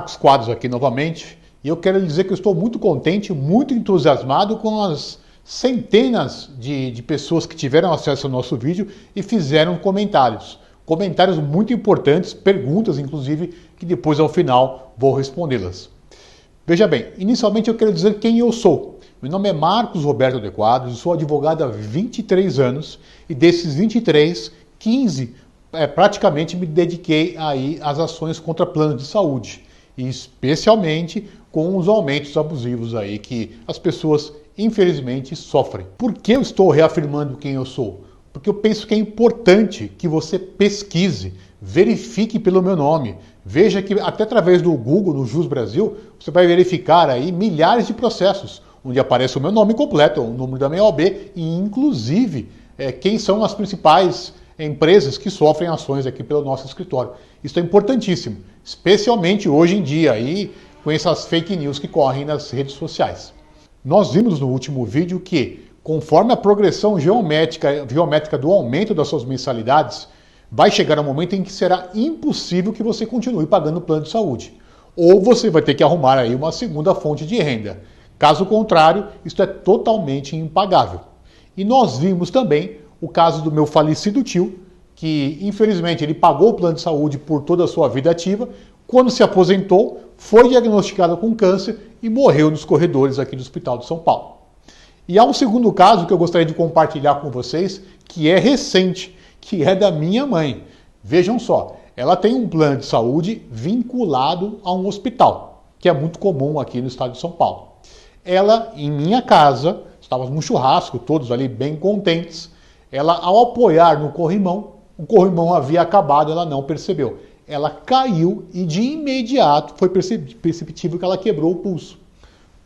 Marcos Quadros aqui novamente, e eu quero dizer que eu estou muito contente, muito entusiasmado com as centenas de pessoas que tiveram acesso ao nosso vídeo e fizeram comentários. Comentários muito importantes, perguntas inclusive, que depois ao final vou respondê-las. Veja bem, inicialmente eu quero dizer quem eu sou. Meu nome é Marcos Roberto de Quadros, sou advogado há 23 anos e desses 23, 15 praticamente me dediquei aí às ações contra planos de saúde. E especialmente com os aumentos abusivos aí que as pessoas infelizmente sofrem. Por que eu estou reafirmando quem eu sou? Porque eu penso que é importante que você pesquise, verifique pelo meu nome. Veja que até através do Google, no Jus Brasil, você vai verificar aí milhares de processos, onde aparece o meu nome completo, o número da minha OAB e inclusive quem são as principais empresas que sofrem ações aqui pelo nosso escritório. Isso é importantíssimo, especialmente hoje em dia aí, com essas fake news que correm nas redes sociais. Nós vimos no último vídeo que, conforme a progressão geométrica do aumento das suas mensalidades, vai chegar um momento em que será impossível que você continue pagando o plano de saúde. Ou você vai ter que arrumar aí uma segunda fonte de renda. Caso contrário, isso é totalmente impagável. E nós vimos também o caso do meu falecido tio, que infelizmente ele pagou o plano de saúde por toda a sua vida ativa, quando se aposentou, foi diagnosticado com câncer e morreu nos corredores aqui do Hospital de São Paulo. E há um segundo caso que eu gostaria de compartilhar com vocês, que é recente, que é da minha mãe. Vejam só, ela tem um plano de saúde vinculado a um hospital, que é muito comum aqui no estado de São Paulo. Ela, em minha casa, estávamos num churrasco, todos ali bem contentes, ela, ao apoiar no corrimão, o corrimão havia acabado, ela não percebeu. Ela caiu e de imediato foi perceptível que ela quebrou o pulso.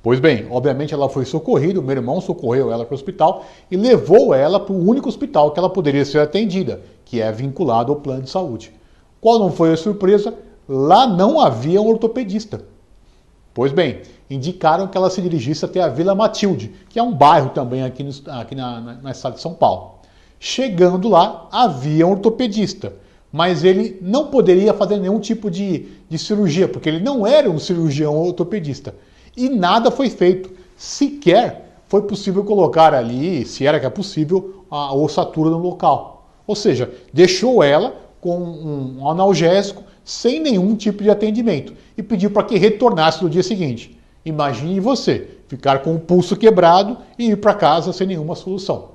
Pois bem, obviamente ela foi socorrida, o meu irmão socorreu ela para o hospital e levou ela para o único hospital que ela poderia ser atendida, que é vinculado ao plano de saúde. Qual não foi a surpresa? Lá não havia um ortopedista. Pois bem, indicaram que ela se dirigisse até a Vila Matilde, que é um bairro também aqui na cidade de São Paulo. Chegando lá, havia um ortopedista, mas ele não poderia fazer nenhum tipo de cirurgia, porque ele não era um cirurgião ortopedista. E nada foi feito. Sequer foi possível colocar ali, se era que é possível, a ossatura no local. Ou seja, deixou ela com um analgésico sem nenhum tipo de atendimento e pediu para que retornasse no dia seguinte. Imagine você ficar com o pulso quebrado e ir para casa sem nenhuma solução.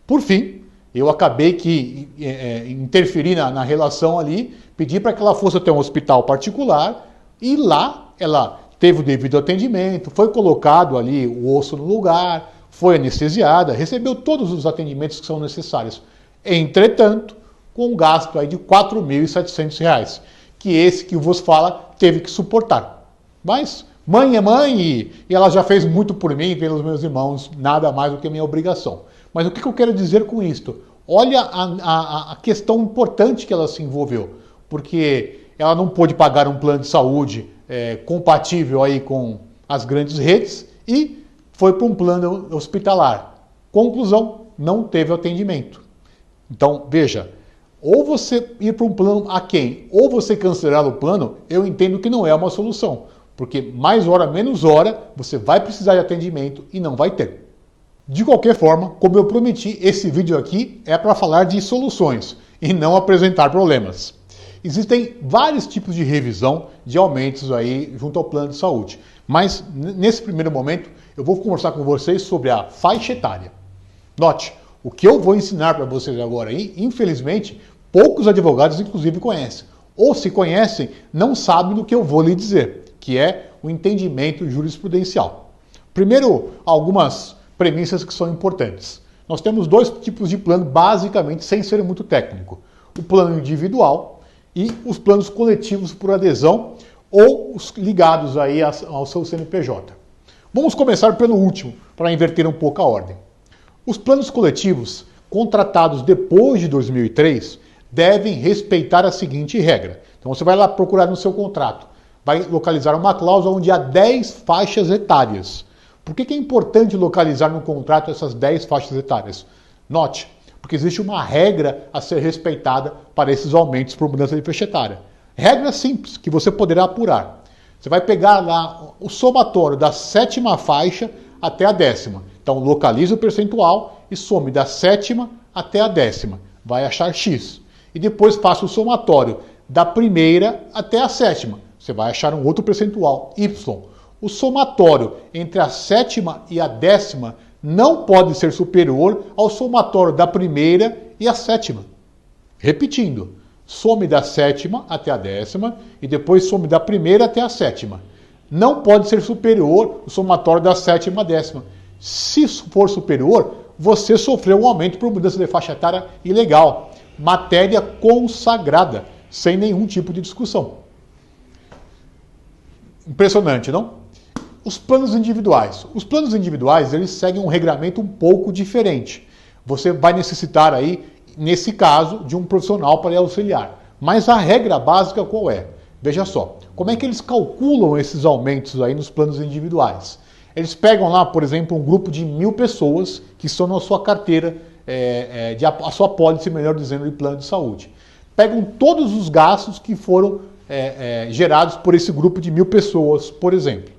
Por fim, eu acabei que interferir na relação ali, pedi para que ela fosse até um hospital particular e lá ela teve o devido atendimento, foi colocado ali o osso no lugar, foi anestesiada, recebeu todos os atendimentos que são necessários. Entretanto, com um gasto aí de R$ 4.700, que esse que vos fala teve que suportar. Mas mãe é mãe e ela já fez muito por mim e pelos meus irmãos, nada mais do que a minha obrigação. Mas o que eu quero dizer com isto? Olha a questão importante que ela se envolveu, porque ela não pôde pagar um plano de saúde compatível aí com as grandes redes e foi para um plano hospitalar. Conclusão, não teve atendimento. Então, veja, ou você ir para um plano aquém, ou você cancelar o plano, eu entendo que não é uma solução, porque mais hora, menos hora, você vai precisar de atendimento e não vai ter. De qualquer forma, como eu prometi, esse vídeo aqui é para falar de soluções e não apresentar problemas. Existem vários tipos de revisão de aumentos aí junto ao plano de saúde, mas nesse primeiro momento eu vou conversar com vocês sobre a faixa etária. Note, o que eu vou ensinar para vocês agora aí, infelizmente, poucos advogados inclusive conhecem, ou se conhecem, não sabem do que eu vou lhe dizer, que é o entendimento jurisprudencial. Primeiro, algumas premissas que são importantes. Nós temos dois tipos de plano, basicamente, sem ser muito técnico. O plano individual e os planos coletivos por adesão ou os ligados aí ao seu CNPJ. Vamos começar pelo último, para inverter um pouco a ordem. Os planos coletivos, contratados depois de 2003, devem respeitar a seguinte regra. Então você vai lá procurar no seu contrato, vai localizar uma cláusula onde há 10 faixas etárias. Por que é importante localizar no contrato essas 10 faixas etárias? Note, porque existe uma regra a ser respeitada para esses aumentos por mudança de faixa etária. Regra simples, que você poderá apurar. Você vai pegar lá o somatório da 7ª faixa até a 10ª. Então, localize o percentual e some da 7ª até a 10ª. Vai achar X. E depois faça o somatório da 1ª até a 7ª. Você vai achar um outro percentual, Y. O somatório entre a 7ª e a 10ª não pode ser superior ao somatório da 1ª e a 7ª. Repetindo, some da 7ª até a 10ª e depois some da 1ª até a 7ª. Não pode ser superior o somatório da 7ª à 10ª. Se for superior, você sofreu um aumento por mudança de faixa etária ilegal. Matéria consagrada, sem nenhum tipo de discussão. Impressionante, não? Os planos individuais. Os planos individuais, eles seguem um regramento um pouco diferente. Você vai necessitar aí, nesse caso, de um profissional para lhe auxiliar. Mas a regra básica qual é? Veja só, como é que eles calculam esses aumentos aí nos planos individuais? Eles pegam lá, por exemplo, um grupo de 1.000 pessoas que estão na sua carteira, a sua pólice, melhor dizendo, de plano de saúde. Pegam todos os gastos que foram gerados por esse grupo de 1.000 pessoas, por exemplo.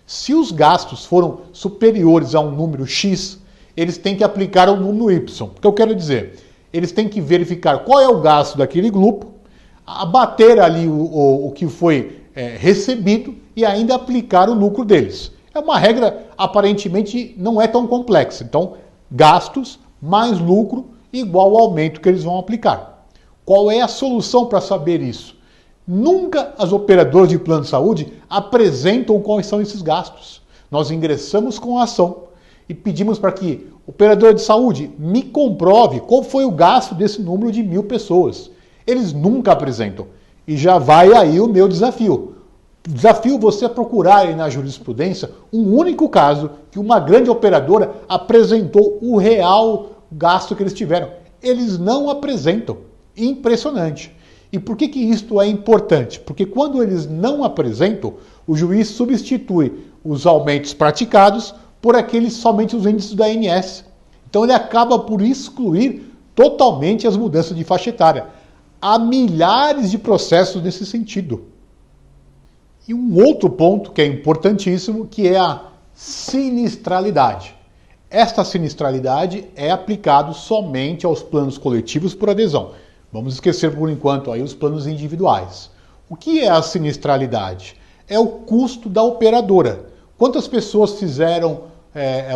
Se os gastos foram superiores a um número X, eles têm que aplicar o número Y. O que eu quero dizer? Eles têm que verificar qual é o gasto daquele grupo, abater ali o que foi recebido e ainda aplicar o lucro deles. É uma regra, aparentemente, não é tão complexa. Então, gastos mais lucro igual ao aumento que eles vão aplicar. Qual é a solução para saber isso? Nunca as operadoras de plano de saúde apresentam quais são esses gastos. Nós ingressamos com a ação e pedimos para que o operador de saúde me comprove qual foi o gasto desse número de 1.000 pessoas. Eles nunca apresentam. E já vai aí o meu desafio. Desafio você a procurar aí na jurisprudência um único caso que uma grande operadora apresentou o real gasto que eles tiveram. Eles não apresentam. Impressionante. E por que isto é importante? Porque quando eles não apresentam, o juiz substitui os aumentos praticados por somente os índices da ANS. Então ele acaba por excluir totalmente as mudanças de faixa etária. Há milhares de processos nesse sentido. E um outro ponto que é importantíssimo, que é a sinistralidade. Esta sinistralidade é aplicada somente aos planos coletivos por adesão. Vamos esquecer por enquanto aí os planos individuais. O que é a sinistralidade? É o custo da operadora. Quantas pessoas fizeram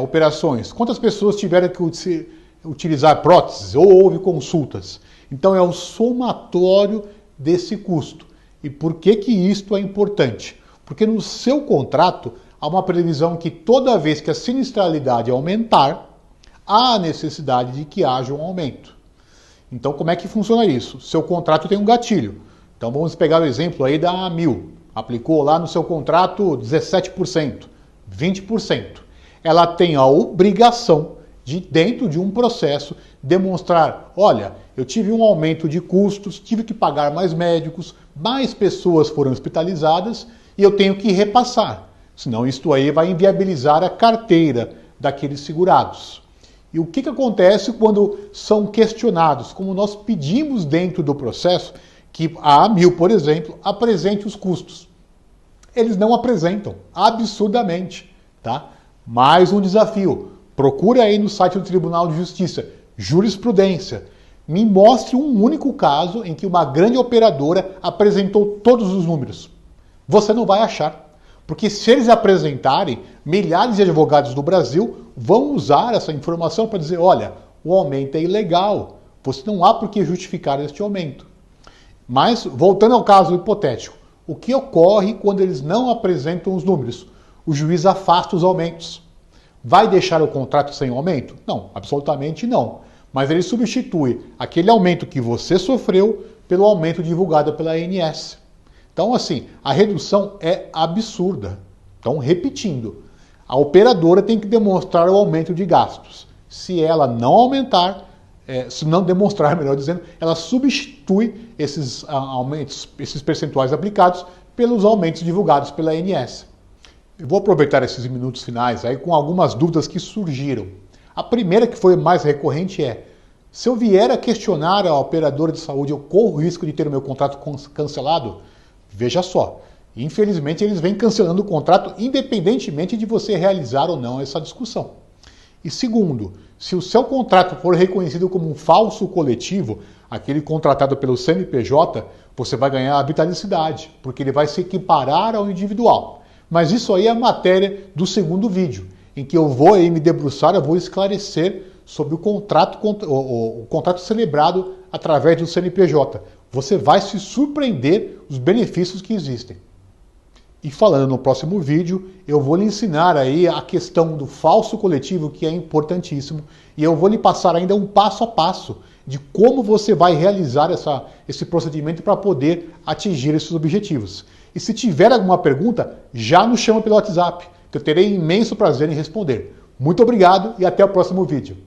operações? Quantas pessoas tiveram que utilizar próteses ou houve consultas? Então é o somatório desse custo. E por que isto é importante? Porque no seu contrato há uma previsão que toda vez que a sinistralidade aumentar, há a necessidade de que haja um aumento. Então, como é que funciona isso? Seu contrato tem um gatilho. Então, vamos pegar o exemplo aí da 1.000. Aplicou lá no seu contrato 17%, 20%. Ela tem a obrigação de, dentro de um processo, demonstrar, olha, eu tive um aumento de custos, tive que pagar mais médicos, mais pessoas foram hospitalizadas e eu tenho que repassar. Senão, isto aí vai inviabilizar a carteira daqueles segurados. E o que acontece quando são questionados? Como nós pedimos dentro do processo que a 1.000, por exemplo, apresente os custos. Eles não apresentam, absurdamente. Tá? Mais um desafio. Procure aí no site do Tribunal de Justiça, jurisprudência. Me mostre um único caso em que uma grande operadora apresentou todos os números. Você não vai achar. Porque se eles apresentarem, milhares de advogados do Brasil vão usar essa informação para dizer, olha, o aumento é ilegal, você não há por que justificar este aumento. Mas, voltando ao caso hipotético, o que ocorre quando eles não apresentam os números? O juiz afasta os aumentos. Vai deixar o contrato sem aumento? Não, absolutamente não. Mas ele substitui aquele aumento que você sofreu pelo aumento divulgado pela ANS. Então, assim, a redução é absurda. Então, repetindo, a operadora tem que demonstrar o aumento de gastos. Se ela não aumentar, se não demonstrar, melhor dizendo, ela substitui esses aumentos, esses percentuais aplicados pelos aumentos divulgados pela ANS. Eu vou aproveitar esses minutos finais aí com algumas dúvidas que surgiram. A primeira, que foi mais recorrente, é: se eu vier a questionar a operadora de saúde, eu corro o risco de ter o meu contrato cancelado? Veja só, Infelizmente, eles vêm cancelando o contrato independentemente de você realizar ou não essa discussão. E segundo, se o seu contrato for reconhecido como um falso coletivo, aquele contratado pelo CNPJ, você vai ganhar a vitaliciedade, porque ele vai se equiparar ao individual. Mas isso aí é a matéria do segundo vídeo, em que eu vou aí me debruçar, eu vou esclarecer sobre o contrato celebrado através do CNPJ. Você vai se surpreender os benefícios que existem. E falando no próximo vídeo, eu vou lhe ensinar aí a questão do falso coletivo, que é importantíssimo, e eu vou lhe passar ainda um passo a passo de como você vai realizar esse procedimento para poder atingir esses objetivos. E se tiver alguma pergunta, já nos chama pelo WhatsApp, que eu terei imenso prazer em responder. Muito obrigado e até o próximo vídeo.